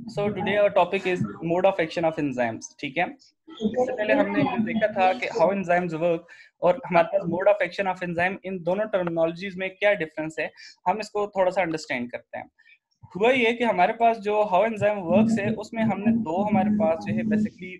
So today our topic is mode of action of enzymes. ठीक है, इससे पहले हमने जो देखा था कि how enzymes work और हमारे पास mode of action of enzyme, इन दोनों टर्मिनोलॉजीज में क्या डिफरेंस है, हम इसको थोड़ा सा अंडरस्टैंड करते हैं। हुआ ये कि हमारे पास जो हाउ एंजाइम वर्क्स है उसमें हमने दो हमारे पास जो है बेसिकली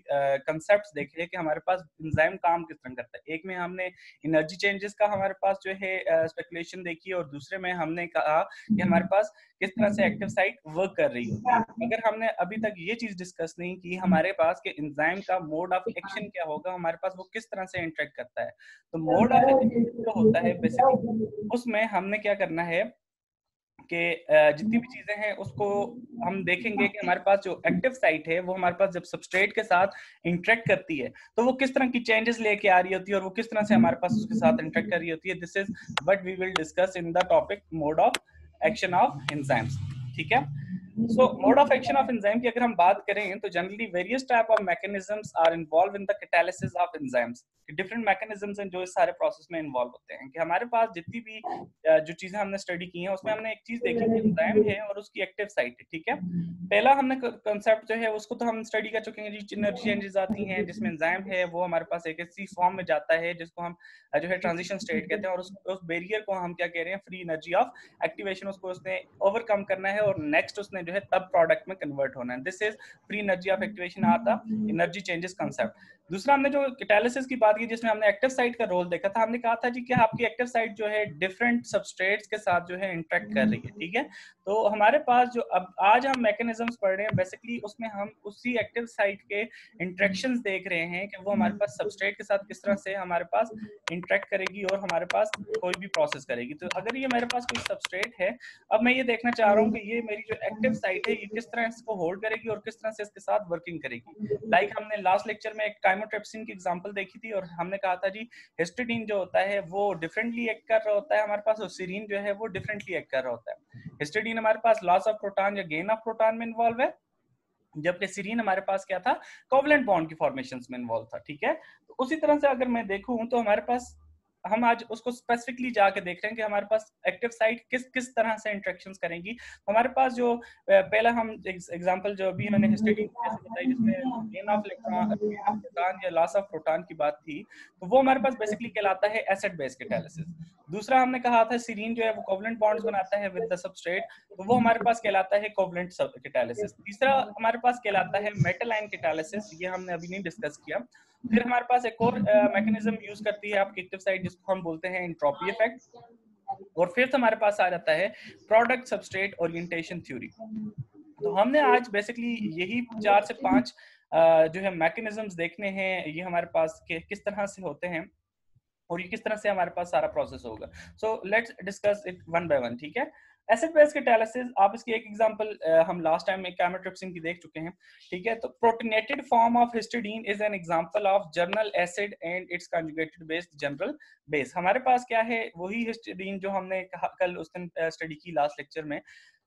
कंसेप्ट्स देखे हैं कि हमारे पास एंजाइम काम किस तरह करता है। एक में हमने एनर्जी चेंजेस का हमारे पास जो है स्पेकुलेशन देखी और दूसरे में हमने कहा कि हमारे पास किस तरह से एक्टिव साइट वर्क कर रही होती है। अगर हमने अभी तक ये चीज डिस्कस नहीं की हमारे पास कि एंजाइम का मोड ऑफ एक्शन क्या होगा, हमारे पास वो किस तरह से इंटरेक्ट करता है। तो मोड ऑफ एक्शन जो होता है बेसिकली उसमें हमने क्या करना है कि जितनी भी चीजें हैं उसको हम देखेंगे कि हमारे पास जो एक्टिव साइट है वो हमारे पास जब सबस्ट्रेट के साथ इंटरेक्ट करती है तो वो किस तरह की चेंजेस लेके आ रही होती है और वो किस तरह से हमारे पास उसके साथ इंटरेक्ट कर रही होती है। This is what we will discuss in the topic mode of action of enzymes. ठीक है, so mode of action of enzyme की अगर हम बात करें तो generally various type of mechanisms are involved in the catalysis of enzymes. Different mechanisms हैं जो इस सारे प्रोसेस में इन्वॉल्व होते हैं। कि हमारे पास जितनी भी जो चीजें हमने स्टडी की हैं उसमें हमने एक चीज देखी कि एंजाइम है और उसकी एक्टिव साइट है। ठीक है, पहला हमने कंसेप्ट जो है उसको तो हम स्टडी कर चुके हैं जी, एनर्जी चेंजेस आती हैं जिसमें एंजाइम है वो हमारे पास एक ऐसी फॉर्म में जाता है जिसको हम जो है ट्रांजिशन स्टेट कहते हैं और उस बैरियर को हम क्या कह रहे हैं, फ्री एनर्जी ऑफ एक्टिवेशन, उसको उसने ओवरकम करना है और नेक्स्ट उसने जो है तब प्रोडक्ट में कन्वर्ट होना है। This is free energy of activation are the energy changes concept. दूसरा हमने जो कैटालिसिस की बात की जिसमें हमने एक्टिव साइट का रोल देखा था, हमने कहा था जी कि आपकी एक्टिव साइट जो है डिफरेंट सबस्ट्रेट्स के साथ जो है इंटरेक्ट कर रही है। ठीक है, तो हमारे पास जो अब आज हम मैकेनिज्म्स पढ़ रहे हैं बेसिकली उसमें हम उसी एक्टिव साइट के इंटरेक्शंस देख रहे हैं कि वो हमारे पास सबस्ट्रेट के साथ किस तरह से हमारे पास इंटरेक्ट करेगी और हमारे पास कोई भी प्रोसेस करेगी। तो अगर ये मेरे पास कोई सबस्ट्रेट है, अब मैं ये देखना चाह रहा हूँ कि ये मेरी जो एक्टिव साइट है ये किस तरह इसको होल्ड करेगी और किस तरह से इसके साथ वर्किंग करेगी। लाइक हमने लास्ट लेक्चर में एक काइमोट्रिप्सिन की एग्जांपल देखी थी और हमने कहा था जी हिस्टिडीन जो होता है वो डिफरेंटली एक्ट कर रहा होता है हमारे पास और सीरीन जो है वो डिफरेंटली एक्ट कर रहा होता है। हिस्टिडीन हमारे पास लॉस ऑफ प्रोटॉन या गेन ऑफ प्रोटॉन में इन्वॉल्व है, जबकि सीरीन हमारे पास क्या था, कोवलेंट बॉन्ड की फॉर्मेशंस में इन्वॉल्व था। ठीक है, तो उसी तरह से अगर मैं देखूं तो हमारे पास हम आज उसको स्पेसिफिकली जाके देख रहे हैं कि हमारे पास एक्टिव साइट किस किस तरह से इंटरेक्शंस करेंगी। हमारे पास जो पहला हम एग्जांपल जो अभी मैंने हिस्टिडीन जैसे बताई जिसमें gain of electron, gain of proton या लॉस ऑफ प्रोटॉन की बात थी, तो वो हमारे पास बेसिकली कहलाता है एसिड बेस कैटालिसिस। दूसरा हमने कहा था सीरीन जो है वो कोवलेंट बॉन्ड्स बनाता है विद द सबस्ट्रेट, तो वो हमारे पास कहलाता है कोवलेंट कैटालिसिस। तीसरा हमारे पास कहलाता है मेटल आयन कैटालिसिस, ये हमने अभी नहीं डिस्कस किया। फिर हमारे पास एक और मैकेनिज्म यूज करती है आपकी एक्टिव साइट जिसको हम बोलते हैं एंट्रोपी इफेक्ट। और फिफ्थ हमारे पास आ जाता है प्रोडक्ट सबस्ट्रेट ओरिएंटेशन थ्योरी। तो हमने आज बेसिकली यही 4 से 5 जो है मैकेनिज्म्स देखने हैं, ये हमारे पास किस तरह से होते हैं और ये किस तरह से हमारे पास सारा प्रोसेस होगा। So let's discuss it one by one. ठीक है, एसिड बेस कैटालिसिस, आप इसकी एक एग्जांपल हम लास्ट टाइम में कैमोट्रिप्सिन की देख चुके हैं। ठीक है, तो protonated form of histidine is an example of journal acid and it's conjugated base general base. हमारे पास क्या है, वही हिस्टिडीन जो हमने कल उस दिन स्टडी की लास्ट लेक्चर में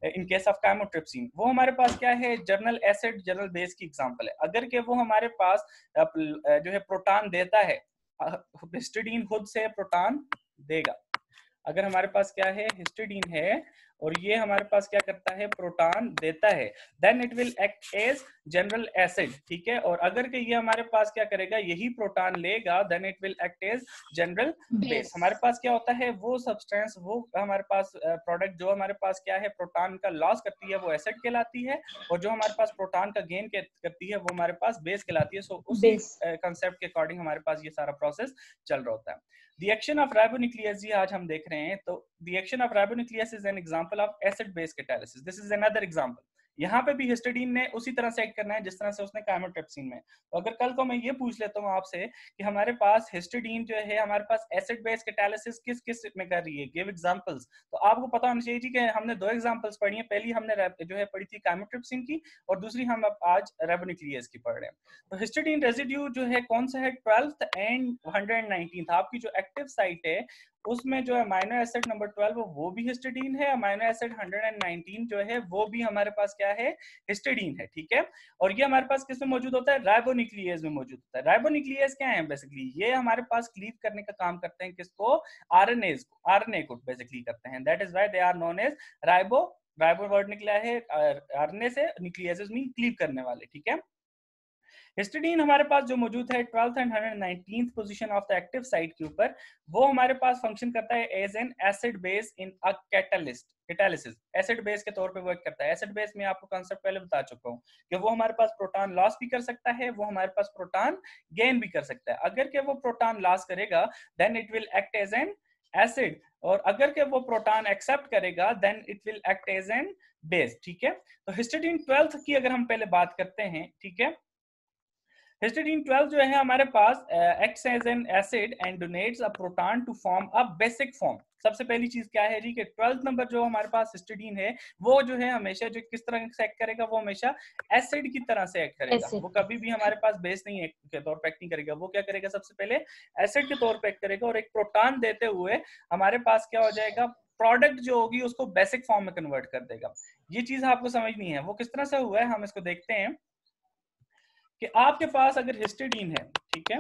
इन केस ऑफ कैमोट्रिप्सिन, वो हमारे पास क्या है, जर्नल एसिड जनरल बेस की एग्जांपल है। अगर के वो हमारे पास जो है प्रोटॉन देता है, हिस्टिडीन खुद से प्रोटॉन देगा। अगर हमारे पास क्या है, हिस्टिडीन है और ये हमारे पास क्या करता है, प्रोटॉन देता है, then it will act as general acid. ठीक है, और अगर के ये हमारे पास क्या करेगा, यही प्रोटॉन लेगा, then it will act as general base. हमारे पास क्या होता है, वो सब्सटेंस, वो हमारे पास प्रोडक्ट जो हमारे पास क्या है, प्रोटॉन का लॉस करती है, वो एसिड कहलाती है, और जो हमारे पास प्रोटॉन का गेन करती है वो हमारे पास बेस कहलाती है। सो उसी कंसेप्ट के अकॉर्डिंग हमारे पास ये सारा प्रोसेस चल रहा होता है। The action of ribonuclease जी आज हम देख रहे हैं, तो the action of ribonuclease is an example of acid base catalysis. This is another example. यहाँ पे भी हिस्टिडीन ने उसी तरह से एक्ट करना है जिस तरह से उसने कैमोट्रिप्सिन में। तो अगर कल को मैं ये पूछ लेता हूँ आपसे कि हमारे पास हिस्टिडीन जो है हमारे पास एसिड बेस कैटालिसिस किस किस में कर रही है, गिव एग्जांपल्स, तो आपको पता होना चाहिए जी कि हमने दो एग्जांपल्स पढ़ी है। पहली हमने जो है पढ़ी थी कैमोट्रिप्सिन की और दूसरी हम आज रिबोन्यूक्लियेज की पढ़ रहे हैं। तो हिस्टिडीन रेजिड्यू जो है कौन सा है, 12th एंड 119th। आपकी जो एक्टिव साइट है उसमें जो अमाइनो एसिड नंबर 12 वो भी हिस्टिडीन है, अमाइनो एसिड 119 जो है वो भी हमारे पास क्या है, हिस्टिडीन है। ठीक है, और ये हमारे पास किस में मौजूद होता है, राइबोन्यूक्लियेज में मौजूद होता है। राइबोन्यूक्लियेज क्या है, बेसिकली ये हमारे पास क्लीव करने का काम करते हैं, किसको, आरएनए को बेसिकली करते हैं। That is why they are known as ribo ribo word निकला है आरएनए से, न्यूक्लियस मीन क्लीव करने वाले, ठीक है। हिस्टिडीन हमारे पास जो मौजूद है 12th and 119th position of the active site के ऊपर, वो हमारे पास फंक्शन करता है as an acid base in a catalyst, catalysis, acid base के तौर पे वर्क करता है। एसिड बेस में आपको कांसेप्ट पहले बता चुका हूँ कि वो हमारे पास प्रोटॉन लॉस भी कर सकता है, वो हमारे पास प्रोटॉन गेन भी कर सकता है। अगर के वो प्रोटॉन लॉस करेगा then it will act as an acid, और अगर के वो प्रोटॉन एक्सेप्ट करेगा then it will act as an base, ठीक है। तो हिस्टिडीन 12th की अगर हम पहले बात करते हैं, ठीक है, हिस्टिडीन 12 जो है हमारे पास acts as an acid and donates a proton to form a basic form. सबसे पहली चीज क्या है जी कि 12th नंबर जो हमारे पास हिस्टिडीन है वो जो है हमेशा जो किस तरह से एक्ट करेगा, वो हमेशा एसिड की तरह से एक्ट करेगा। वो कभी भी हमारे पास बेस नहीं के तौर पर एक्ट नहीं करेगा। वो क्या करेगा, सबसे पहले एसिड के तौर पर एक्ट करेगा और एक प्रोटॉन देते हुए हमारे पास क्या हो जाएगा, प्रोडक्ट जो होगी उसको बेसिक फॉर्म में कन्वर्ट कर देगा। ये चीज आपको समझनी है। वो किस तरह से हुआ है हम इसको देखते हैं कि आपके पास अगर हिस्टिडीन है, ठीक है,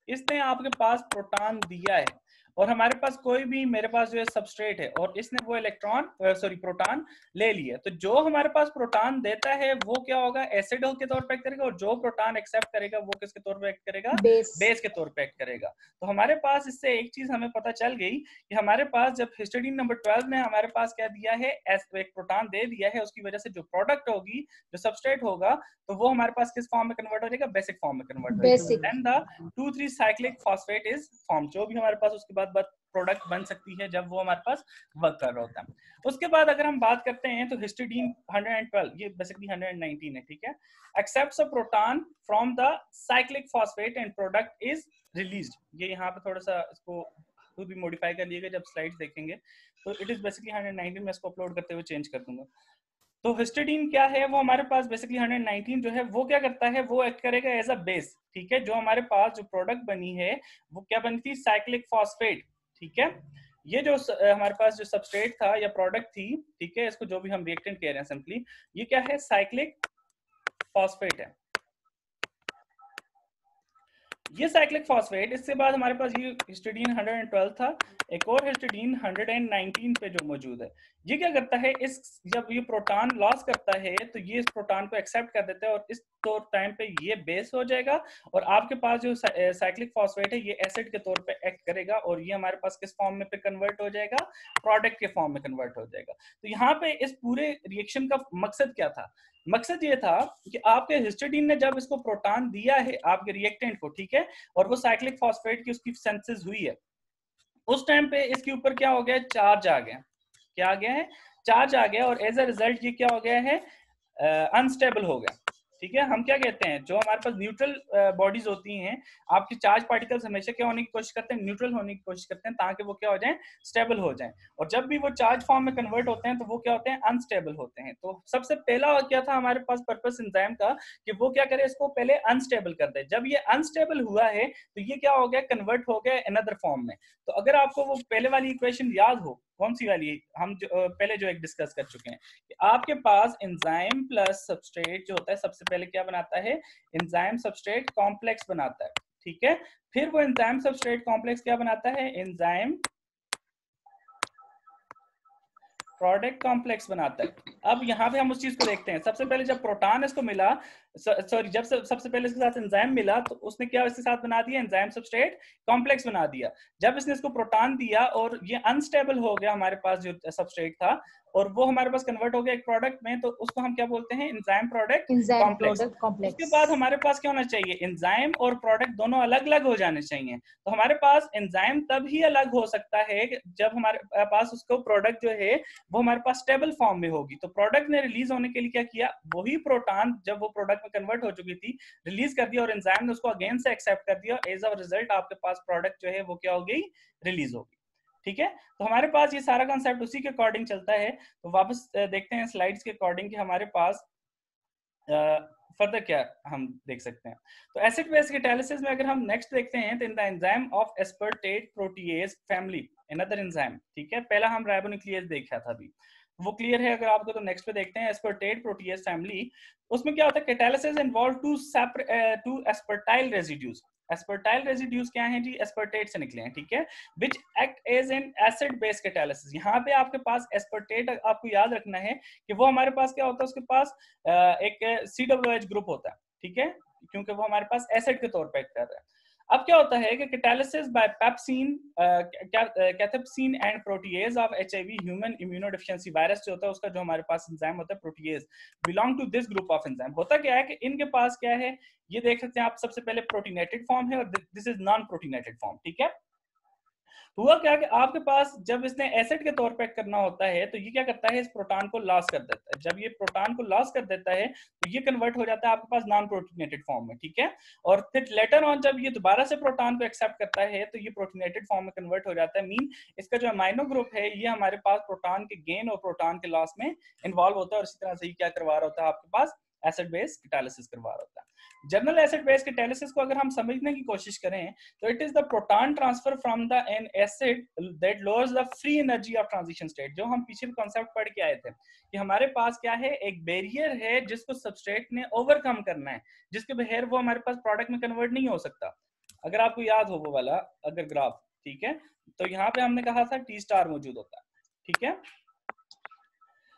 इसने आपके पास प्रोटॉन दिया है और हमारे पास कोई भी, मेरे पास जो है सबस्ट्रेट है और इसने वो इलेक्ट्रॉन प्रोटॉन ले लिया, तो जो हमारे पास प्रोटॉन देता है वो क्या होगा, एसिड के तौर पे एक्ट करेगा, और जो प्रोटॉन एक्सेप्ट करेगा वो किसके तौर पे एक्ट करेगा, बेस के तौर पे एक्ट करेगा। तो हमारे पास इससे एक चीज हमें पता चल गई कि हमारे पास जब हिस्टिडीन नंबर 12 ने हमारे पास क्या दिया है, एक प्रोटॉन दे दिया है, उसकी वजह से जो प्रोडक्ट होगी, जो सबस्ट्रेट होगा, तो वो हमारे पास किस फॉर्म में कन्वर्ट हो जाएगा, बेसिक फॉर्म में कन्वर्ट हो जाएगा। And the 2,3 cyclic phosphate is form. जो भी हमारे पास उसके बाद प्रोडक्ट बन सकती है जब वो हमारे पास वर्क कर रहा होता है। उसके बाद अगर हम बात करते हैं तो हिस्टिडीन 112, ये बेसिकली 119 है, ठीक है, accepts a proton from the cyclic phosphate and product is released. ये यहाँ पे थोड़ा सा इसको खुद भी मॉडिफाई कर लिएगा, जब स्लाइड्स देखेंगे तो इट इज बेसिकली 119 में इसको अपलोड करते हुए चेंज कर दूंगा। तो हिस्टिडीन क्या है, वो हमारे पास बेसिकली 119 जो है वो क्या करता है, वो एक्ट करेगा एज अ बेस, ठीक है। जो हमारे पास जो प्रोडक्ट बनी है वो क्या बनी थी, साइक्लिक फॉस्फेट, ठीक है। ये जो हमारे पास जो सबस्ट्रेट था या प्रोडक्ट थी, ठीक है, इसको जो भी हम रिएक्टेंट कह रहे हैं सिंपली, ये क्या है, साइक्लिक फॉस्फेट है। ये साइक्लिक फॉस्फेट, इसके बाद हमारे पास ये हिस्टिडीन 112 था, एक और हिस्टिडीन 119 पे जो मौजूद है, ये क्या करता है, इस जब ये प्रोटॉन लॉस करता है तो ये इस प्रोटॉन को एक्सेप्ट कर देता है और इस तौर टाइम पे ये बेस हो जाएगा, और आपके पास जो साइक्लिक फॉस्फेट है ये एसिड के तौर पे एक्ट करेगा, और ये हमारे पास किस फॉर्म में पे कन्वर्ट हो जाएगा, प्रोडक्ट के फॉर्म में कन्वर्ट हो जाएगा। तो यहाँ पे इस पूरे रिएक्शन का मकसद क्या था, मकसद ये था कि आपके हिस्टिडीन ने जब इसको प्रोटॉन दिया है आपके रिएक्टेंट को, ठीक है, और वो साइक्लिक फॉस्फेट की उसकी सिंथेसिस हुई है, उस टाइम पे इसके ऊपर क्या हो गया, चार्ज आ गया। क्या आ गया है, चार्ज आ गया, और एज अ रिजल्ट ये क्या हो गया है, अनस्टेबल हो गया, ठीक है। हम क्या कहते हैं, जो हमारे पास न्यूट्रल बॉडीज होती हैं, आपकी चार्ज पार्टिकल्स हमेशा क्या होने की कोशिश करते हैं, न्यूट्रल होने की कोशिश करते हैं, ताकि वो क्या हो जाए, स्टेबल हो जाए, और जब भी वो चार्ज फॉर्म में कन्वर्ट होते हैं तो वो क्या होते हैं, अनस्टेबल होते हैं। तो सबसे पहला क्या था हमारे पास पर्पस एंजाइम का, कि वो क्या करे, इसको पहले अनस्टेबल कर दे। जब ये अनस्टेबल हुआ है तो ये क्या हो गया, कन्वर्ट हो गया अनदर फॉर्म में। तो अगर आपको वो पहले वाली इक्वेशन याद हो, कौन सी वाली, हम जो पहले जो एक डिस्कस कर चुके हैं, कि आपके पास एंजाइम प्लस सबस्ट्रेट जो होता है, सबसे पहले क्या बनाता है, एंजाइम सबस्ट्रेट कॉम्प्लेक्स बनाता है, ठीक है। फिर वो एंजाइम सबस्ट्रेट कॉम्प्लेक्स क्या बनाता है, एंजाइम प्रोडक्ट कॉम्प्लेक्स बनाता है। अब यहाँ पे हम उस चीज को देखते हैं, सबसे पहले जब प्रोटॉन इसको मिला, सॉरी जब सबसे पहले इसके साथ एंजाइम मिला, तो उसने क्या इसके साथ बना दिया, एंजाइम सबस्ट्रेट कॉम्प्लेक्स बना दिया। जब इसने इसको प्रोटॉन दिया और ये अनस्टेबल हो गया हमारे पास जो सबस्ट्रेट था, और वो हमारे पास कन्वर्ट हो गया एक प्रोडक्ट में, तो उसको हम क्या बोलते हैं, एंजाइम प्रोडक्ट कॉम्प्लेक्स। उसके बाद हमारे पास क्या होना चाहिए, एंजाइम और प्रोडक्ट दोनों अलग अलग हो जाने चाहिए। तो हमारे पास एंजाइम तब ही अलग हो सकता है जब हमारे पास उसको प्रोडक्ट जो है वो हमारे पास स्टेबल फॉर्म में होगी। तो प्रोडक्ट ने रिलीज होने के लिए क्या किया, वही प्रोटॉन जब वो प्रोडक्ट में कन्वर्ट हो चुकी थी, रिलीज कर दिया, और एंजाइम ने उसको अगेन से एक्सेप्ट कर दिया, एज अ रिजल्ट आपके पास प्रोडक्ट जो है वो क्या हो गई, रिलीज होगी, ठीक है। तो हमारे पास ये सारा कंसेप्ट उसी के अकॉर्डिंग चलता है। तो वापस देखते हैं स्लाइड्स के अकॉर्डिंग कि हमारे पास फर्दर क्या हम देख सकते हैं। तो एसिड बेस कैटालिसिस में अगर हम नेक्स्ट देखते हैं, तो in the enzyme of aspartate protease family another enzyme, ठीक है, पहला हम राइबोन्यूक्लियेज देखा था अभी, वो क्लियर है अगर आपको, तो नेक्स्ट पे देखते हैं एस्पर्टेट प्रोटीएज फैमिली। उसमें क्या होता है, catalysis involve two aspartyl residues, aspartyl residues क्या हैं जी, एस्पर्टेट से निकले हैं, ठीक है, which act as an acid base catalysis. यहाँ पे आपके पास एस्पर्टेट आपको याद रखना है कि वो हमारे पास क्या होता है, उसके पास एक COOH ग्रुप होता है, ठीक है, क्योंकि वो हमारे पास एसिड के तौर पर एक्ट कर रहा है। अब क्या होता है कि catalysis by pepsin cathepsin and protease of HIV human immunodeficiency virus जो होता है उसका जो हमारे पास एंजाइम होता है protease belong to this group of enzyme. होता क्या है कि इनके पास क्या है, ये देख सकते हैं आप, सबसे पहले प्रोटीनेटेड फॉर्म है और दिस इज नॉन प्रोटीनेटेड फॉर्म, ठीक है। हुआ क्या कि आपके पास जब इसने एसिड के तौर पे करना होता है तो ये क्या करता है, इस प्रोटॉन को लॉस कर देता है। जब ये प्रोटॉन को लॉस कर देता है तो ये कन्वर्ट हो जाता है आपके पास नॉन प्रोटीनेटेड फॉर्म में, ठीक है। और फिर लेटर ऑन जब ये दोबारा से प्रोटॉन को एक्सेप्ट करता है तो ये प्रोटीनेटेड फॉर्म में कन्वर्ट हो जाता है। मीन इसका जो अमाइनो ग्रुप है ये हमारे पास प्रोटॉन के गेन और प्रोटॉन के लॉस में इन्वॉल्व होता है और इसी तरह से ही क्या करवा रहा होता है, आपके पास एसिड बेस कैटालिसिस करवा रहा होता है। जनरल एसिड बेस कैटालिसिस को अगर हम समझने की कोशिश करें तो it is the proton transfer from the N acid that lowers the free energy of transition state. जो हम पीछे कॉन्सेप्ट पढ़ के आए थे कि हमारे पास क्या है, एक बैरियर है जिसको सबस्ट्रेट ने ओवरकम करना है, जिसके बगैर वो हमारे पास प्रोडक्ट में कन्वर्ट नहीं हो सकता। अगर आपको याद हो वो वाला अगर ग्राफ, ठीक है, तो यहाँ पे हमने कहा था टी स्टार मौजूद होता है, ठीक है।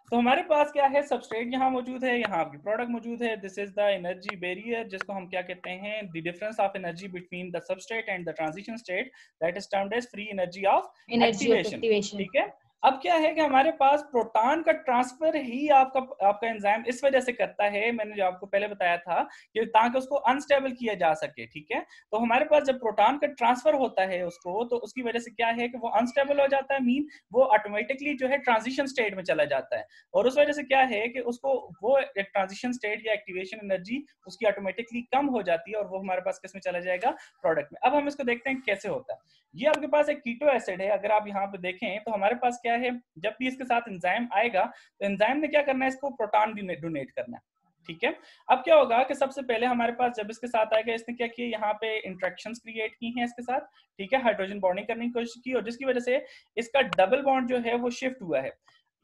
तो हमारे पास क्या है, सबस्ट्रेट यहाँ मौजूद है, यहाँ आपकी प्रोडक्ट मौजूद है। This is the energy barrier जिसको हम क्या कहते हैं, the difference of energy between the substrate and the transition state, that is termed as free energy of activation, ठीक है। अब क्या है कि हमारे पास प्रोटॉन का ट्रांसफर ही आपका एंजाइम इस वजह से करता है, मैंने जो आपको पहले बताया था कि ताकि उसको अनस्टेबल किया जा सके, ठीक है। तो हमारे पास जब प्रोटॉन का ट्रांसफर होता है उसको, तो उसकी वजह से क्या है कि वो अनस्टेबल हो जाता है, मीन वो ऑटोमेटिकली जो है ट्रांजिशन स्टेट में चला जाता है और उस वजह से क्या है कि उसको वो ट्रांजिशन स्टेट या एक्टिवेशन एनर्जी उसकी ऑटोमेटिकली कम हो जाती है और वो हमारे पास किस में चला जाएगा, प्रोडक्ट में। अब हम इसको देखते हैं कैसे होता है। ये आपके पास एक कीटो एसिड है, अगर आप यहाँ पे देखें तो हमारे पास क्या है, जब भी इसके साथ एंजाइम आएगा तो एंजाइम ने क्या करना है, इसको प्रोटॉन डोनेट करना है, ठीक है। अब क्या होगा कि सबसे पहले हमारे पास जब इसके साथ आएगा, इसने क्या किया, यहाँ पे इंट्रैक्शंस क्रिएट की हैं इसके साथ, ठीक है, हाइड्रोजन बॉन्डिंग करने की कोशिश की और जिसकी वजह से इसका डबल बॉन्ड जो है वो शिफ्ट हुआ है।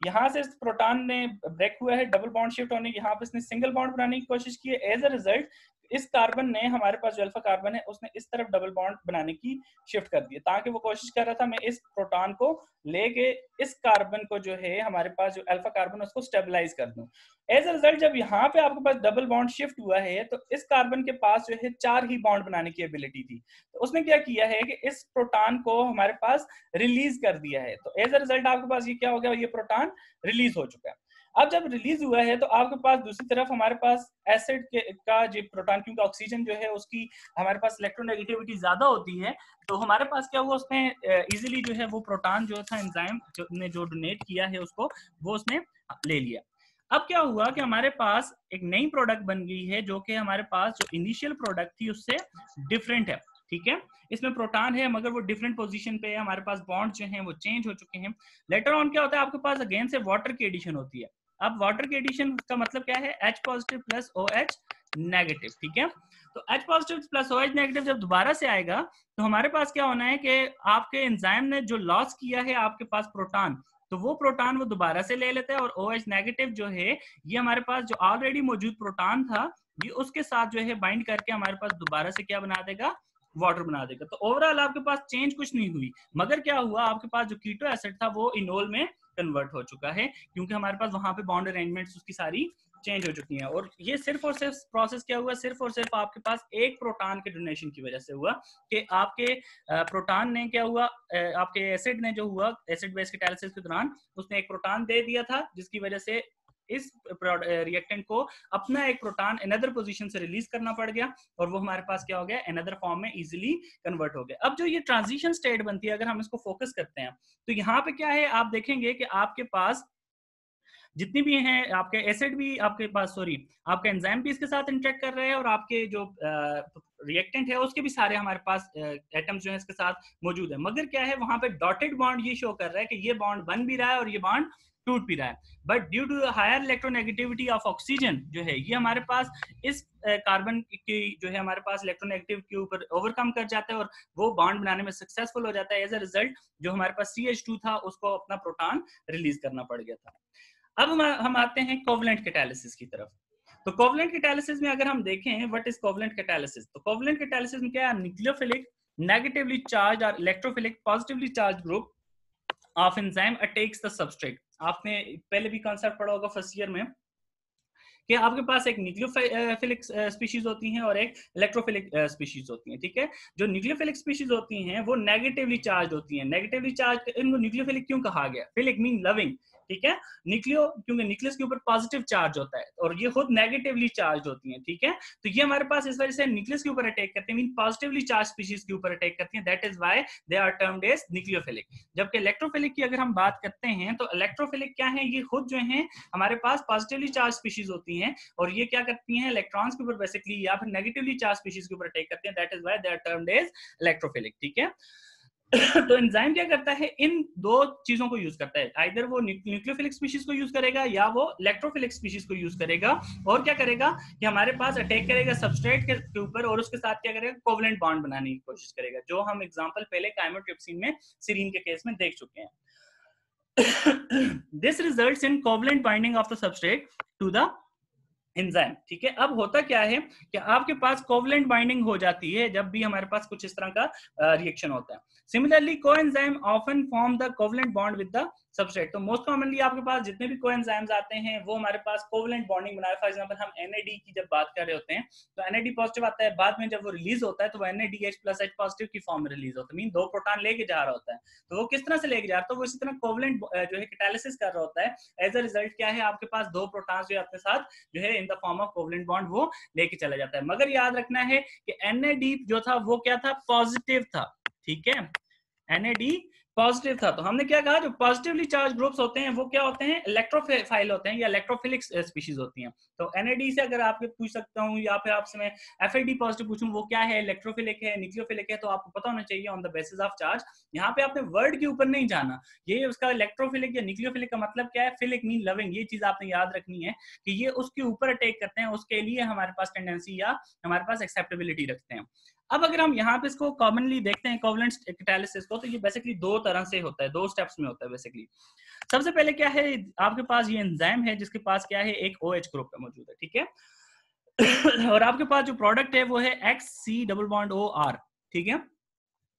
यहाँ से प्रोटॉन ने ब्रेक हुआ है, डबल बॉन्ड शिफ्ट होने, यहाँ पे इसने सिंगल बॉन्ड बनाने की कोशिश की है। एज अ रिजल्ट इस कार्बन ने, हमारे पास जो अल्फा कार्बन है, उसने इस तरफ डबल बॉन्ड बनाने की शिफ्ट कर दी, ताकि वो कोशिश कर रहा था मैं इस प्रोटॉन को लेके इस कार्बन को जो है हमारे पास जो अल्फा कार्बन उसको स्टेबलाइज कर दूं। एज अ रिजल्ट जब यहाँ पे आपके पास डबल बॉन्ड शिफ्ट हुआ है तो इस कार्बन के पास जो है 4 ही बॉन्ड बनाने की एबिलिटी थी, तो उसने क्या किया है कि इस प्रोटॉन को हमारे पास रिलीज कर दिया है। तो एज अ रिजल्ट आपके पास ये क्या हो गया, ये प्रोटॉन रिलीज हो चुका है। अब जब रिलीज हुआ है तो आपके पास दूसरी तरफ हमारे पास एसिड का जो प्रोटॉन, क्योंकि ऑक्सीजन जो है उसकी हमारे पास इलेक्ट्रोनेगेटिविटी ज्यादा होती है, तो हमारे पास क्या हुआ, उसने इजीली जो है वो प्रोटॉन जो था एंजाइम ने जो डोनेट किया है उसको वो उसने ले लिया। अब क्या हुआ कि हमारे पास एक नई प्रोडक्ट बन गई है जो कि हमारे पास जो इनिशियल प्रोडक्ट थी उससे डिफरेंट है, ठीक है। इसमें प्रोटॉन है मगर वो डिफरेंट पोजीशन पे है, हमारे पास बॉन्ड जो हैं वो चेंज हो चुके हैं। लेटर ऑन क्या होता है, आपके पास अगेन से वाटर की एडिशन होती है। अब वाटर के एडिशन का मतलब क्या है, H positive plus OH negative, ठीक है। तो H positive plus OH negative जब दोबारा से आएगा तो हमारे पास क्या होना है कि आपके एंजाइम ने जो लॉस किया है आपके पास प्रोटॉन, तो वो प्रोटॉन वो दोबारा से ले लेता है और OH नेगेटिव जो है ये हमारे पास जो ऑलरेडी मौजूद प्रोटॉन था ये उसके साथ जो है बाइंड करके हमारे पास दोबारा से क्या बना देगा, वाटर बना देगा। तो ओवरऑल आपके पास चेंज कुछ नहीं हुई, मगर क्या हुआ, आपके पास जो कीटो एसिड था वो इनोल में कन्वर्ट हो चुका है, क्योंकि हमारे पास वहां पे बॉन्ड अरेंजमेंट्स उसकी सारी चेंज हो चुकी हैं। और ये सिर्फ और सिर्फ प्रोसेस क्या हुआ, सिर्फ और सिर्फ आपके पास एक प्रोटॉन के डोनेशन की वजह से हुआ कि आपके प्रोटॉन ने क्या हुआ, आपके एसिड ने जो हुआ एसिड बेस कैटालिसिस के दौरान उसने एक प्रोटॉन दे दिया था, जिसकी वजह से इस रिएक्टेंट को अपना एक प्रोटॉन अनदर पोजीशन से रिलीज करना पड़ गया और वो हमारे पास क्या हो गया, अनदर फॉर्म में इजीली कन्वर्ट हो गया। अब जो ये ट्रांजिशन स्टेट बनती है, अगर हम इसको फोकस करते हैं तो यहाँ पे क्या है, आप देखेंगे कि आपके पास जितनी भी हैं, आपके एसिड भी आपके पास, सॉरी, आपका एंजाइम भी इसके साथ इंटरेक्ट कर रहे हैं और आपके जो रिएक्टेंट है उसके भी सारे हमारे पास एटम्स जो है इसके साथ मौजूद है। मगर क्या है, वहां पे डॉटेड बॉन्ड ये शो कर रहा है कि ये बॉन्ड बन भी रहा है और ये बॉन्ड टूट भी रहा है, but due to higher electronegativity of oxygen जो है ये हमारे पास इस कार्बन की जो है हमारे पास इलेक्ट्रोनेगेटिव के ऊपर ओवरकम कर जाता है और वो बॉन्ड बनाने में सक्सेसफुल हो जाता है। एज अ रिजल्ट जो हमारे पास CH2 था उसको अपना प्रोटॉन रिलीज करना पड़ गया था। अब हम आते हैं कोवलेंट कैटालिसिस की तरफ। तो कोवलेंट कैटालिसिस में अगर हम देखें व्हाट इज कोवलेंट कैटालिसिस, तो कोवलेंट कैटालिसिस में क्या है, न्यूक्लियोफिलिक नेगेटिवली चार्ज और electrophilic positively charge group of enzyme attacks the substrate. आपने पहले भी कॉन्सेप्ट पढ़ा होगा फर्स्ट ईयर में कि आपके पास एक न्यूक्लियोफिलिक स्पीशीज होती हैं और एक इलेक्ट्रोफिलिक स्पीशीज होती हैं, ठीक है। जो न्यूक्लियोफिलिक स्पीशीज होती हैं वो नेगेटिवली चार्ज होती हैं। नेगेटिवली चार्ज, इनको न्यूक्लियोफिलिक क्यों कहा गया, फिलिक मीन लविंग, ठीक है। न्यूक्लियो क्योंकि न्यूक्लियस के ऊपर पॉजिटिव चार्ज होता है और ये खुद नेगेटिवली चार्ज होती हैं, ठीक है। तो ये हमारे पास इस वजह से न्यूक्लियस के ऊपर अटैक करते हैं, मीन पॉजिटिवली चार्ज स्पीशीज के ऊपर अटैक करती हैं, that is why they are termed as nucleophilic. जबकि इलेक्ट्रोफिलिक की अगर हम बात करते हैं तो इलेक्ट्रोफिलिक क्या है, ये खुद जो है हमारे पास पॉजिटिवली चार्ज स्पीशीज होती हैं और ये क्या करती हैं, इलेक्ट्रॉन्स के ऊपर बेसिकली या फिर नेगेटिवली चार्ज स्पीशीज के ऊपर अटैक करते हैं, that is why they are termed as electrophilic, ठीक है। तो एंजाइम क्या करता है, इन दो चीजों को यूज करता है, आइदर वो न्यूक्लियोफिलिक स्पीशीज को यूज करेगा या वो इलेक्ट्रोफिलिक स्पीशीज को यूज करेगा। और क्या करेगा कि हमारे पास अटैक करेगा सबस्ट्रेट के ऊपर और उसके साथ क्या करेगा, कोवलेंट बॉन्ड बनाने की कोशिश करेगा, जो हम एग्जांपल पहले काइमोट्रिप्सिन में सीरीन के केस में देख चुके हैं। This results in covalent binding of the substrate to the enzyme, ठीक है। अब होता क्या है कि आपके पास कोवलेंट बाइंडिंग हो जाती है जब भी हमारे पास कुछ इस तरह का रिएक्शन होता है। Similarly coenzyme often form the covalent bond with the substrate. तो मोस्ट कॉमनली आपके पास जितने भी कोएंजाइम्स आते हैं वो हमारे पास कोवलेंट बॉन्डिंग बनाए। फॉर एग्जांपल हम NAD की जब बात कर रहे होते हैं तो NAD पॉजिटिव आता है, बाद में जब वो रिलीज होता है तो वो NADH प्लस H पॉजिटिव की फॉर्म में रिलीज होता है, मीन 2 प्रोटॉन लेके जा रहा होता है। तो वो किस तरह से लेके जा रहा है, तो वो इसी तरह कोवलेंट जो है कैटालिसिस कर रहा होता है। एज अ रिजल्ट क्या है, आपके पास 2 प्रोटॉन्स जो है अपने साथ जो है in the form of covalent bond वो लेके चला जाता है। मगर याद रखना है कि NAD जो था वो क्या था, पॉजिटिव था, ठीक है। NAD पॉजिटिव था। तो हमने क्या कहा, जो पॉजिटिवली चार्ज ग्रुप्स होते हैं वो क्या होते हैं, इलेक्ट्रोफाइल होते हैं या इलेक्ट्रोफिलिक स्पीशीज होती हैं। तो NAD से अगर आपके पूछ सकता हूं या फिर आपसे मैं FAD पॉजिटिव पूछूं वो क्या है, इलेक्ट्रोफिलिक है, न्यूक्लियोफिलिक है, तो आपको पता होना चाहिए on the basis of charge. यहाँ पे आपने वर्ड के ऊपर नहीं जाना, ये उसका इलेक्ट्रोफिलिक या न्यूक्लियोफिलिक का मतलब क्या है, फिलिक मीन लविंग, ये चीज आपने याद रखनी है कि ये उसके ऊपर अटैक करते हैं, उसके लिए हमारे पास टेंडेंसी या हमारे पास एक्सेप्टेबिलिटी रखते हैं। अब अगर हम यहाँ पे इसको कॉमनली देखते हैं कोवलेंट कैटालिसिस को, तो ये बेसिकली 2 तरह से होता है, 2 स्टेप्स में होता है बेसिकली। सबसे पहले क्या है, आपके पास ये एंजाइम है जिसके पास क्या है, एक OH ग्रुप है मौजूद है, ठीक है। और आपके पास जो प्रोडक्ट है वो है XC+OR, ठीक है।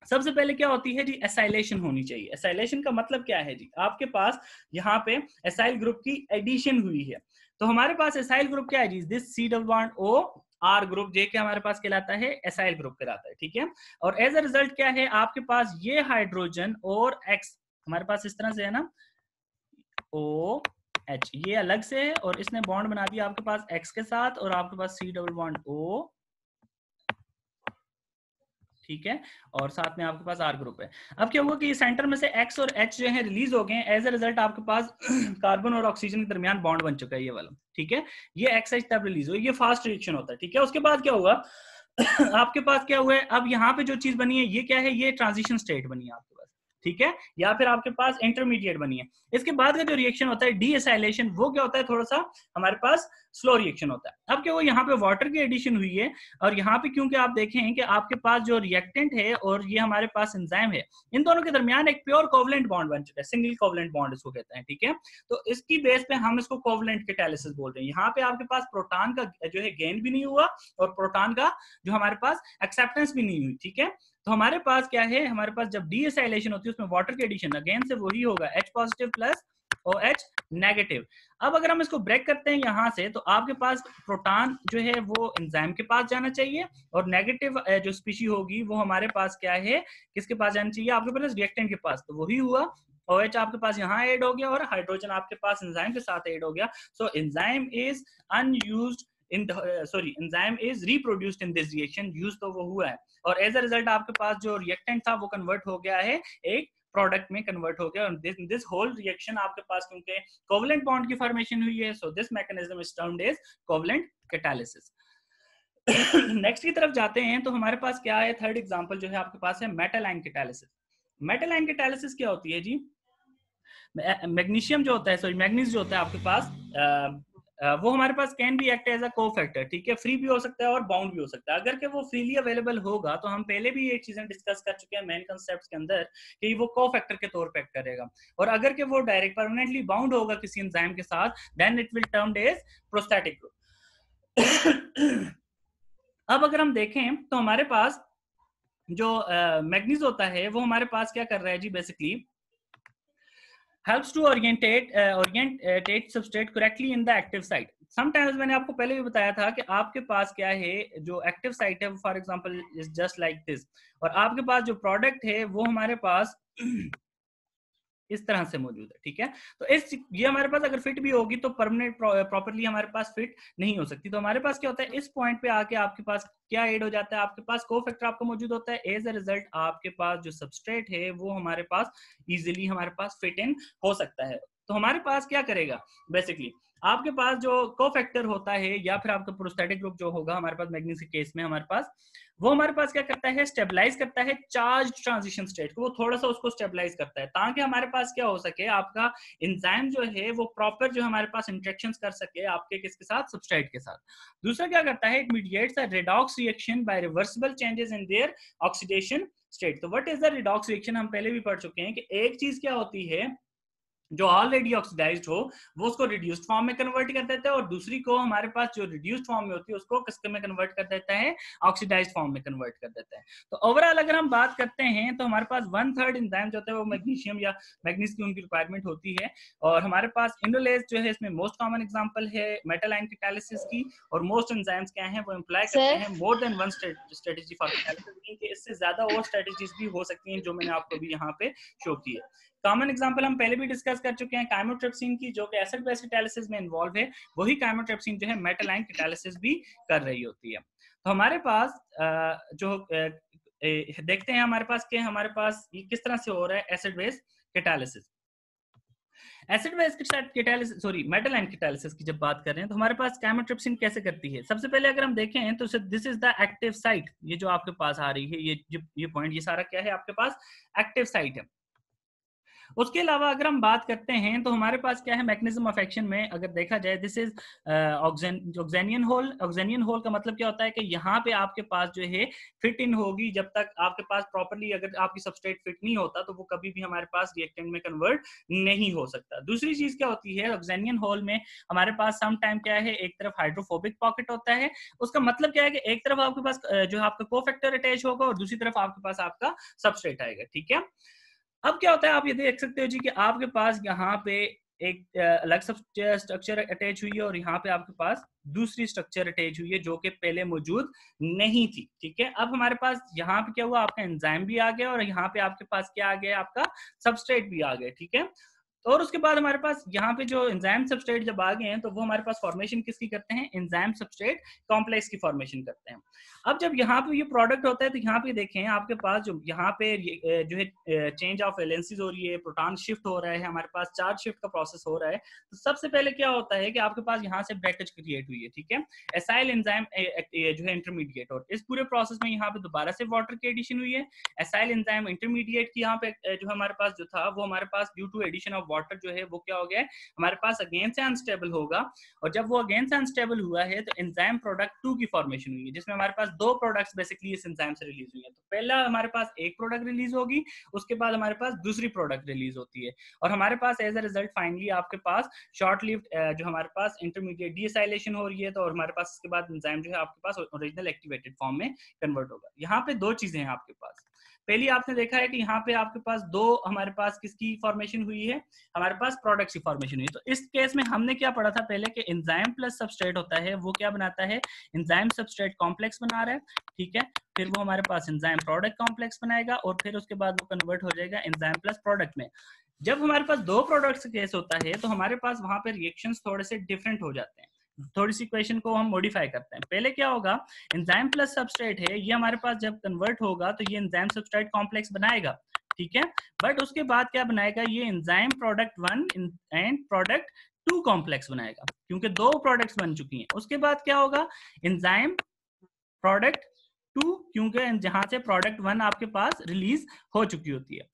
सबसे पहले क्या होती है जी, एसाइलेशन होनी चाहिए। एसाइलेशन का मतलब क्या है जी, आपके पास यहाँ पे एसाइल ग्रुप की एडिशन हुई है। तो हमारे पास एसाइल ग्रुप क्या है जी, दिस C+OR ग्रुप जे के हमारे पास कहलाता है एसाइल ग्रुप कहलाता है, ठीक है। और एज अ रिजल्ट क्या है, आपके पास ये हाइड्रोजन और X हमारे पास इस तरह से है ना, OH ये अलग से है और इसने बॉन्ड बना दिया आपके पास X के साथ और आपके पास C+O, ठीक है। और साथ में आपके पास R ग्रुप है। अब क्या हुआ कि ये सेंटर में से X और H जो है रिलीज हो गए, एज अ रिजल्ट आपके पास कार्बन और ऑक्सीजन के दरमियान बॉन्ड बन चुका है ये वाला, ठीक है। ये XH तब रिलीज हो, ये फास्ट रिएक्शन होता है, ठीक है। उसके बाद क्या हुआ आपके पास क्या हुआ है, अब यहाँ पे जो चीज बनी है ये क्या है, ये ट्रांजिशन स्टेट बनी है आपके पास, ठीक है, या फिर आपके पास इंटरमीडिएट बनी है। इसके बाद का जो रिएक्शन होता है डीएसाइलेशन, वो क्या होता है, थोड़ा सा हमारे पास स्लो रिएक्शन होता है। अब क्या वो यहाँ पे वाटर की एडिशन हुई है और यहाँ पे क्योंकि आप देखें कि आपके पास जो रिएक्टेंट है और ये हमारे पास एंजाइम है, इन दोनों के दरमियान एक प्योर कोवलेंट बॉन्ड बन चुका है, सिंगल कोवलेंट बॉन्ड इसको कहते हैं, ठीक है। तो इसकी बेस पे हम इसको कोवलेंट कैटालिसिस बोल रहे हैं। यहाँ पे आपके पास प्रोटॉन का जो है गेन भी नहीं हुआ और प्रोटॉन का जो हमारे पास एक्सेप्टेंस भी नहीं हुई, ठीक है। तो हमारे पास क्या है, हमारे पास जब डीएसाइलेशन होती है उसमें वाटर की एडिशन अगेन से वही होगा, H positive plus OH negative. अब अगर हम इसको ब्रेक करते हैं यहाँ से, तो आपके पास प्रोटॉन जो है वो एंजाइम के पास जाना चाहिए और नेगेटिव जो स्पीशी होगी वो हमारे पास क्या है, किसके पास जाना चाहिए, आपके पास रिएक्टेंट के पास। तो वही हुआ, OH आपके पास यहाँ ऐड हो गया और हाइड्रोजन आपके पास एंजाइम के साथ ऐड हो गया। So enzyme is unused in enzyme is reproduced in this reaction, use तो वो हुआ है और एज अ रिजल्ट आपके पास जो रिएक्टेंट था वो कन्वर्ट हो गया है एक प्रोडक्ट में कन्वर्ट हो गया। दिस होल रिएक्शन आपके पास क्योंकि कोवलेंट बॉन्ड की फॉर्मेशन हुई है, so this mechanism is termed as covalent catalysis. Next की तरफ जाते हैं तो हमारे पास क्या है, थर्ड एग्जांपल जो है आपके पास है metal ion catalysis. Metal ion catalysis क्या होती है जी, मैग्नीशियम जो होता है, सॉरी मैग्नीज जो होता है आपके पास वो हमारे पास can be act as a cofactor, ठीक है। फ्री भी हो सकता है और बाउंड भी हो सकता है। अगर के वो फ्रीली अवेलेबल होगा तो हम पहले भी ये चीजें डिस्कस कर चुके हैं मेन कांसेप्ट्स के अंदर कि वो कोफैक्टर के तौर पे एक्ट करेगा। और अगर के वो डायरेक्ट परमानेंटली बाउंड होगा किसी एंजाइम के साथ, then it will termed as prosthetic group. अब अगर हम देखें तो हमारे पास जो मैग्नीज होता है वो हमारे पास क्या कर रहा है जी, basically helps to orientate substrate correctly in the active site. Sometimes मैंने आपको पहले भी बताया था कि आपके पास क्या है, जो एक्टिव साइट है वो for example is just like this, और आपके पास जो प्रोडक्ट है वो हमारे पास इस तरह से मौजूद है, ठीक है। तो ये हमारे पास अगर फिट भी होगी तो परमानेंट प्रॉपर्ली हमारे पास फिट नहीं हो सकती। तो हमारे पास क्या होता है, इस पॉइंट पे आके आपके पास क्या ऐड हो जाता है, आपके पास कोफैक्टर आपका मौजूद होता है। एज अ रिजल्ट आपके पास जो सबस्ट्रेट है वो हमारे पास इजिली हमारे पास फिट इन हो सकता है। तो हमारे पास क्या करेगा, बेसिकली आपके पास जो कोफैक्टर होता है या फिर आपका प्रोस्टैटिक ग्रुप जो होगा हमारे पास मैग्नीज के केस में, हमारे पास वो हमारे पास क्या करता है, स्टेबलाइज करता है चार्ज ट्रांजिशन स्टेट को, वो थोड़ा सा उसको स्टेबलाइज करता है ताकि हमारे पास क्या हो सके, आपका एंजाइम जो है वो प्रॉपर जो हमारे पास इंटरेक्शंस कर सके आपके किसके साथ, सबस्ट्रेट के साथ। दूसरा क्या करता है, it mediates a redox reaction by reversible changes in their oxidation state. तो what is the redox reaction, हम पहले भी पढ़ चुके हैं कि एक चीज क्या होती है जो ऑलरेडी ऑक्सीडाइज्ड हो वो उसको रिड्यूस्ड फॉर्म में कन्वर्ट कर देता है, और दूसरी को हमारे पास जो रिड्यूस्ड फॉर्म में होती है उसको किसके में कन्वर्ट कर देता है, ऑक्सीडाइज्ड फॉर्म में कन्वर्ट कर देता है। तो ओवरऑल अगर हम बात करते हैं तो हमारे पास 1/3 एंजाइम जो होता है वो मैग्नीशियम या मैग्नीज की उनकी रिक्वायरमेंट होती है, और हमारे पास इंडोलेज जो है इसमें मोस्ट कॉमन एग्जांपल है मेटल आयन कैटालिसिस की, और मोस्ट एंजाइम्स क्या हैं, वो इंप्लाई करते हैं more than one strategy for catalysis, इससे ज्यादा और स्ट्रेटजीज भी हो सकती हैं जो मैंने आपको भी यहाँ पे शो की है। कॉमन एग्जांपल हम पहले भी डिस्कस कर चुके हैं काइमोट्रिप्सिन की, जो कि एसिड बेस कैटालिसिस में इन्वॉल्व है, वही काइमोट्रिप्सिन जो है मेटल आयन कैटालिसिस भी कर रही होती है। तो हमारे पास देखते हैं हमारे पास कि हमारे पास ये किस तरह से हो रहा है acid base catalysis. Acid base catalysis, sorry metal ion catalysis की जब बात कर रहे हैं तो हमारे पास काइमोट्रिप्सिन कैसे करती है। सबसे पहले अगर हम देखें तो this is the active site, ये जो आपके पास आ रही है, ये पॉइंट, ये सारा क्या है आपके पास एक्टिव साइट है। उसके अलावा अगर हम बात करते हैं तो हमारे पास क्या है मैकेनिज्म ऑफ एक्शन में अगर देखा जाए, दिस इज ऑक्सेनियन होल। ऑक्सेनियन होल का मतलब क्या होता है कि यहाँ पे आपके पास जो है फिट इन होगी, जब तक आपके पास प्रॉपर्ली अगर आपकी सबस्ट्रेट फिट नहीं होता तो वो कभी भी हमारे पास रिएक्टेंट में कन्वर्ट नहीं हो सकता। दूसरी चीज क्या होती है, ऑक्सेनियन होल में हमारे पास सम टाइम क्या है, एक तरफ हाइड्रोफोबिक पॉकेट होता है। उसका मतलब क्या है कि एक तरफ आपके पास जो है आपका कोफैक्टर अटैच होगा और दूसरी तरफ आपके पास आपका सबस्ट्रेट आएगा, ठीक है। अब क्या होता है, आप ये देख सकते हो जी कि आपके पास यहाँ पे एक अलग स्ट्रक्चर अटैच हुई है और यहाँ पे आपके पास दूसरी स्ट्रक्चर अटैच हुई है जो कि पहले मौजूद नहीं थी, ठीक है। अब हमारे पास यहाँ पे क्या हुआ, आपका एंजाइम भी आ गया और यहाँ पे आपके पास क्या आ गया, आपका सबस्ट्रेट भी आ गया, ठीक है। और उसके बाद हमारे पास यहाँ पे जो एंजाइम सबस्ट्रेट जब आ गए हैं तो वो हमारे पास फॉर्मेशन किसकी करते हैं, एंजाइम सबस्ट्रेट कॉम्प्लेक्स की फॉर्मेशन करते हैं। अब जब यहाँ पे ये प्रोडक्ट होता है तो यहाँ पे देखें आपके पास जो यहाँ पे जो है चेंज ऑफ वैलेंसीज हो रही है, प्रोटॉन शिफ्ट हो रहा है, हमारे पास चार्ज शिफ्ट का प्रोसेस हो रहा है। तो सबसे पहले क्या होता है कि आपके पास यहाँ से ब्रेकेज क्रिएट हुई है, ठीक है, एसाइल एंजाइम जो है इंटरमीडिएट, और इस पूरे प्रोसेस में यहाँ पे दोबारा से वाटर की एडिशन हुई है। एसाइल एंजाइम इंटरमीडिएट की यहाँ पे जो हमारे पास जो था वो हमारे पास due to addition of water जो है वो क्या हो गया है, हमारे पास अगेन से अनस्टेबल होगा, और जब वो अगेन से अनस्टेबल हुआ है तो एंजाइम प्रोडक्ट 2 की फॉर्मेशन हुई है, जिसमें हमारे पास दो प्रोडक्ट्स बेसिकली इस एंजाइम से रिलीज हुई है। तो पहला हमारे पास एक प्रोडक्ट रिलीज होगी, उसके बाद हमारे पास दूसरी प्रोडक्ट रिलीज होती है, और हमारे पास एज अ रिजल्ट फाइनली आपके पास शॉर्ट लिव्ड जो हमारे पास इंटरमीडिएट डीएसाइलेशन हो रही है, तो और हमारे पास इसके बाद एंजाइम जो है आपके पास ओरिजिनल एक्टिवेटेड फॉर्म में कन्वर्ट होगा। यहाँ पे दो चीजें हैं आपके पास। पहली आपने देखा है कि यहाँ पे आपके पास दो हमारे पास किसकी फॉर्मेशन हुई है, हमारे पास प्रोडक्ट की फॉर्मेशन हुई है। तो इस केस में हमने क्या पढ़ा था पहले कि एंजाइम प्लस सबस्ट्रेट होता है वो क्या बनाता है, एंजाइम सबस्ट्रेट कॉम्प्लेक्स बना रहा है, ठीक है। फिर वो हमारे पास एंजाइम प्रोडक्ट कॉम्प्लेक्स बनाएगा और फिर उसके बाद वो कन्वर्ट हो जाएगा एंजाइम प्लस प्रोडक्ट में। जब हमारे पास दो प्रोडक्ट्स केस होता है तो हमारे पास वहां पे रिएक्शंस थोड़े से डिफरेंट हो जाते हैं, थोड़ी सी इक्वेशन को हम मॉडिफाई करते हैं। पहले क्या होगा, एंजाइम प्लस सबस्ट्रेट है, ये हमारे पास जब कन्वर्ट होगा तो ये एंजाइम सबस्ट्रेट कॉम्प्लेक्स बनाएगा, ठीक है। बट उसके बाद क्या बनाएगा, ये enzyme product 1 and product 2 complex बनाएगा, क्योंकि दो प्रोडक्ट्स बन चुकी हैं। उसके बाद क्या होगा, एंजाइम प्रोडक्ट 2, क्योंकि जहां से प्रोडक्ट 1 आपके पास रिलीज हो चुकी होती है,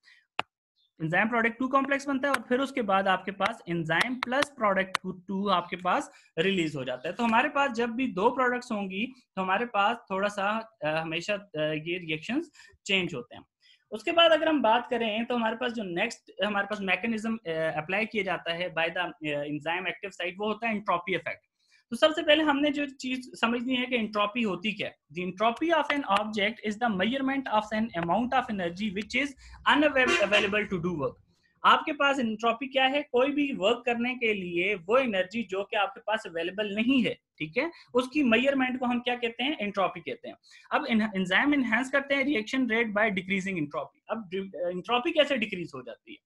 एंजाइम प्रोडक्ट 2 कॉम्प्लेक्स बनता है, और फिर उसके बाद आपके पास एंजाइम प्लस प्रोडक्ट 2 आपके पास रिलीज हो जाता है। तो हमारे पास जब भी दो प्रोडक्ट्स होंगी तो हमारे पास थोड़ा सा हमेशा ये रिएक्शंस चेंज होते हैं। उसके बाद अगर हम बात करें तो हमारे पास जो नेक्स्ट हमारे पास मैकेनिज्म अप्लाई किया जाता है by the enzyme active site वो होता है एंट्रोपी इफेक्ट। तो सबसे पहले हमने जो चीज समझनी है कि एंट्रोपी होती क्या है। The entropy of an object is the measurement of an amount of energy which is unavailable to do work. आपके पास एंट्रोपी क्या है, कोई भी वर्क करने के लिए वो एनर्जी जो कि आपके पास अवेलेबल नहीं है, ठीक है, उसकी मेजरमेंट को हम क्या कहते हैं, एंट्रोपी कहते हैं। अब एंजाइम एनहांस करते हैं reaction rate by decreasing entropy. अब एंट्रोपी कैसे डिक्रीज हो जाती है,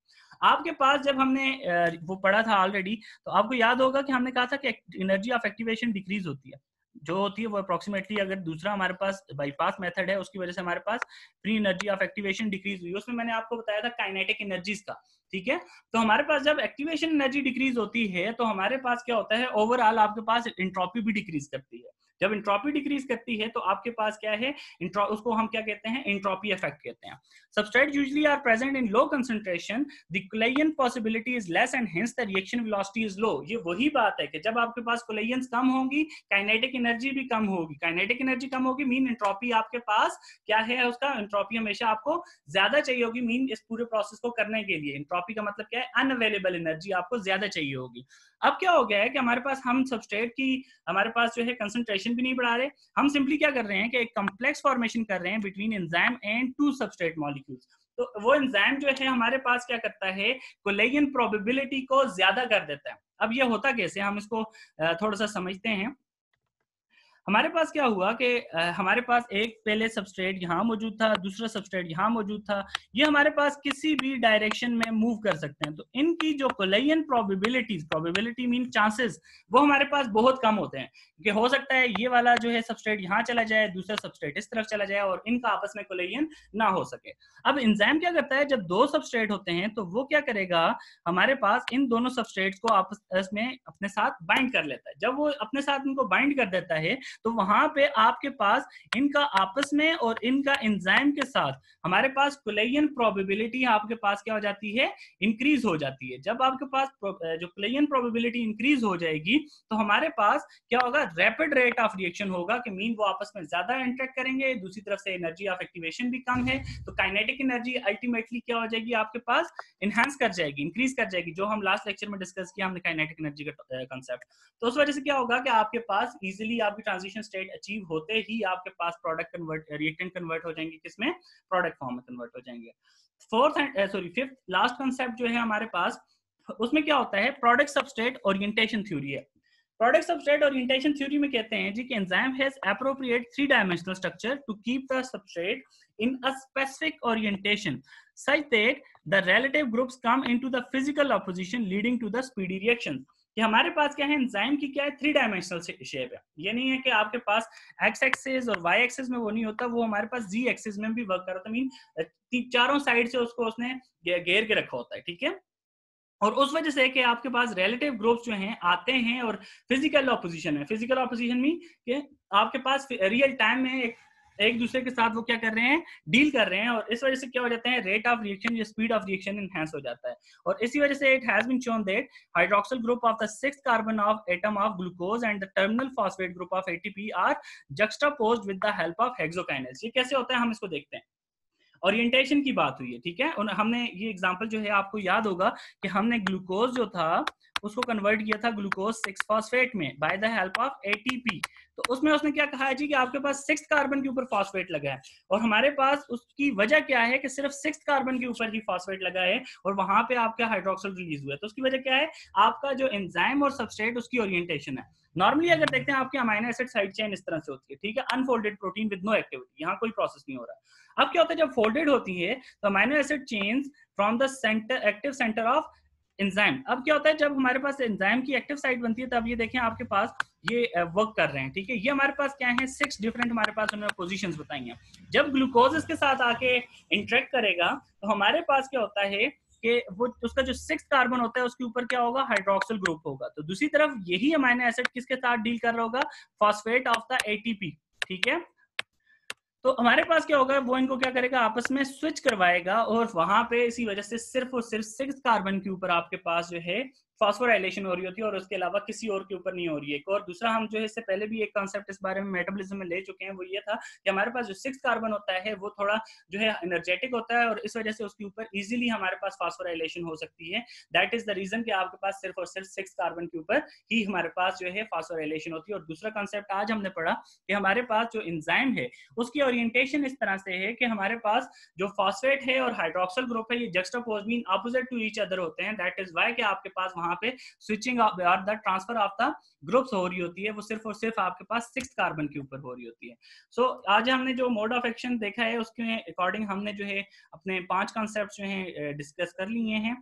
आपके पास जब हमने वो पढ़ा था ऑलरेडी, तो आपको याद होगा कि हमने कहा था कि एनर्जी ऑफ एक्टिवेशन डिक्रीज होती है, जो होती है वो अप्रोक्सीमेटली, अगर दूसरा हमारे पास बाईपास मेथड है उसकी वजह से हमारे पास free energy of activation decrease हुई, उसमें मैंने आपको बताया था काइनेटिक एनर्जीज का, ठीक है। तो हमारे पास जब एक्टिवेशन एनर्जी डिक्रीज होती है तो हमारे पास क्या होता है, ओवरऑल आपके पास एंट्रोपी भी डिक्रीज करती है। जब एंट्रोपी डिक्रीज करती है तो आपके पास क्या है, उसको हम क्या कहते हैं, एंट्रोपी इफेक्ट कहते हैं। Substrates usually are present in low concentration. The collision possibility is less and hence the reaction velocity is low. ये वही बात है कि जब आपके पास collisions कम होंगी, काइनेटिक एनर्जी भी कम होगी। काइनेटिक एनर्जी कम होगी मीन एंट्रोपी आपके पास क्या है, उसका एंट्रोपी हमेशा आपको ज्यादा चाहिए होगी, मीन इस पूरे प्रोसेस को करने के लिए एंट्रोपी का मतलब क्या है, अनअवेलेबल एनर्जी आपको ज्यादा चाहिए होगी। अब क्या हो गया है कि हमारे पास हम सबस्ट्रेट की हमारे पास जो है कंसंट्रेशन भी नहीं बढ़ा रहे, हम सिंपली क्या कर रहे हैं कि एक कॉम्प्लेक्स फॉर्मेशन कर रहे हैं between enzyme and to substrate molecules. तो वो एंजाइम जो है हमारे पास क्या करता है, कोलेजन प्रोबेबिलिटी को ज्यादा कर देता है। अब ये होता कैसे, हम इसको थोड़ा सा समझते हैं। हमारे पास क्या हुआ कि हमारे पास एक पहले सबस्ट्रेट यहाँ मौजूद था, दूसरा सबस्ट्रेट यहाँ मौजूद था, ये हमारे पास किसी भी डायरेक्शन में मूव कर सकते हैं। तो इनकी जो collagen probabilities, probability mean chances, वो हमारे पास बहुत कम होते हैं कि हो सकता है ये वाला जो है सबस्ट्रेट यहाँ चला जाए, दूसरा सबस्ट्रेट इस तरफ चला जाए और इनका आपस में कोलेजन ना हो सके। अब एंजाइम क्या करता है, जब दो सबस्ट्रेट होते हैं तो वो क्या करेगा, हमारे पास इन दोनों सबस्ट्रेट्स को आपस में अपने साथ बाइंड कर लेता है। जब वो अपने साथ इनको बाइंड कर देता है तो वहां पे आपके पास इनका आपस में और इनका एंजाइम के साथ हमारे पास कोलेजन प्रोबेबिलिटी आपके पास क्या हो जाती है, इंक्रीज हो जाती है। जब आपके पास जो कोलेजन प्रोबेबिलिटी इंक्रीज हो जाएगी तो हमारे पास क्या होगा, रैपिड रेट ऑफ रिएक्शन होगा कि मीन वो आपस में ज्यादा इंटरेक्ट करेंगे, दूसरी तरफ से एनर्जी ऑफ एक्टिवेशन भी कम है, तो काइनेटिक एनर्जी अल्टीमेटली क्या हो जाएगी, आपके पास एनहांस कर जाएगी, इंक्रीज कर जाएगी, जो हम लास्ट लेक्चर में डिस्कस किया हमने काइनेटिक एनर्जी का कांसेप्ट। तो उस वजह से क्या होगा कि आपके पास इजीली आपकी ट्रांजिशन स्टेट अचीव होते ही आपके पास प्रोडक्ट कन्वर्ट, रिएक्टेंट कन्वर्ट हो जाएंगे, किसमें, प्रोडक्ट फॉर्म में कन्वर्ट हो जाएंगे। फिफ्थ लास्ट कांसेप्ट जो है हमारे पास, उसमें क्या होता है, प्रोडक्ट सबस्ट्रेट ओरिएंटेशन थ्योरी है। प्रोडक्ट सबस्ट्रेट ओरिएंटेशन थ्योरी में कहते हैं जी कि enzyme has appropriate 3 dimensional structure to keep the substrate in a specific orientation such that the relative groups come into the physical opposition leading to the speedy reaction। कि हमारे पास क्या है, एंजाइम की क्या है, 3 डायमेंशनल शेप है। ये नहीं है कि आपके पास एक्स एक्सिस और वाई एक्सिस में वो नहीं होता, वो हमारे पास जी एक्सिस में भी वर्क करता है, मीन चारों साइड से उसको उसने घेर के रखा होता है, ठीक है। और उस वजह से कि आपके पास रिलेटिव ग्रुप्स जो हैं आते हैं और फिजिकल ऑपोजिशन है। फिजिकल ऑपोजिशन में कि आपके पास रियल टाइम में एक दूसरे के साथ वो क्या कर रहे हैं, डील कर रहे हैं, और इस वजह से क्या हो जाता है, रेट ऑफ रिएक्शन या स्पीड ऑफ रिएक्शन एनहांस हो जाता है। और इसी वजह से it has been shown that hydroxyl group of the 6th carbon of atom of glucose and the terminal phosphate group of ATP are juxtaposed with the help of hexokinase. ये कैसे होता है, हम इसको देखते हैं। ओरिएंटेशन की बात हुई है, ठीक है। हमने ये एग्जांपल जो है आपको याद होगा कि हमने ग्लूकोज जो था उसको कन्वर्ट किया था ग्लूकोज 6 फॉस्फेट में by the help of ATP. तो उसमें उसने क्या कहा है जी कि आपके पास 6th कार्बन के ऊपर फॉस्फेट लगा है, और हमारे पास उसकी वजह क्या है कि सिर्फ 6th कार्बन के ऊपर ही फॉस्फेट लगा है और वहां पे आपका हाइड्रोक्सिल रिलीज हुआ है। तो उसकी वजह क्या है, आपका जो एंजाइम और सबस्ट्रेट उसकी ओरिएंटेशन है। नॉर्मली अगर देखते हैं आपके अमीनो एसिड साइड चेन इस तरह से होती है, ठीक है, unfolded protein with no activity, यहाँ कोई प्रोसेस नहीं हो रहा। अब क्या होता है, जब फोल्डेड होती है तो amino acid chains from the centre, active centre of enzyme. अब क्या होता है, जब हमारे पास एंजाइम की एक्टिव साइट बनती है तब ये देखें आपके पास ये वर्क कर रहे हैं, ठीक है। ये हमारे पास क्या है, 6 डिफरेंट हमारे पास उन्होंने पोजीशंस बताई हैं। जब ग्लूकोज इसके साथ आके इंटरेक्ट करेगा तो हमारे पास क्या होता है कि वो उसका जो 6th कार्बन होता है उसके ऊपर क्या होगा, हाइड्रोक्सिल ग्रुप होगा। तो दूसरी तरफ यही अमीनो एसिड किसके साथ डील कर रहा होगा, फॉस्फेट ऑफ द एटीपी, ठीक है। तो हमारे पास क्या होगा, वो इनको क्या करेगा, आपस में स्विच करवाएगा, और वहां पे इसी वजह से सिर्फ और सिर्फ 6th कार्बन के ऊपर आपके पास जो है फास्फोराइलेशन हो रही होती है और उसके अलावा किसी और के ऊपर नहीं हो रही है। और दूसरा, हम जो है इससे पहले भी एक कॉन्सेप्ट इस बारे में मेटाबॉलिज्म में ले चुके हैं, वो ये था कि हमारे पास जो 6 कार्बन होता है वो थोड़ा जो है एनर्जेटिक होता है और इस वजह से उसके ऊपर इजीली हमारे पास फास्फोराइलेशन हो सकती है। दैट इज द रीजन कि आपके पास सिर्फ और सिर्फ 6 कार्बन के ऊपर ही हमारे पास जो है फास्फोराइलेशन होती है। और दूसरा कॉन्सेप्ट आज हमने पढ़ा कि हमारे पास जो एंजाइम है उसकी ओरिएंटेशन इस तरह से है कि हमारे पास जो फॉस्फेट है और हाइड्रोक्सिल ग्रुप है, ये juxtapose mean opposite to each other होते हैं। दैट इज व्हाई कि आपके पास वहां पे switching off the transfer of the groups हो रही होती है, वो सिर्फ और सिर्फ आपके पास 6 कार्बन के ऊपर हो रही होती है। सो आज हमने जो मोड ऑफ एक्शन देखा है उसके अकॉर्डिंग हमने जो है अपने 5 कॉन्सेप्ट जो है डिस्कस कर लिए हैं।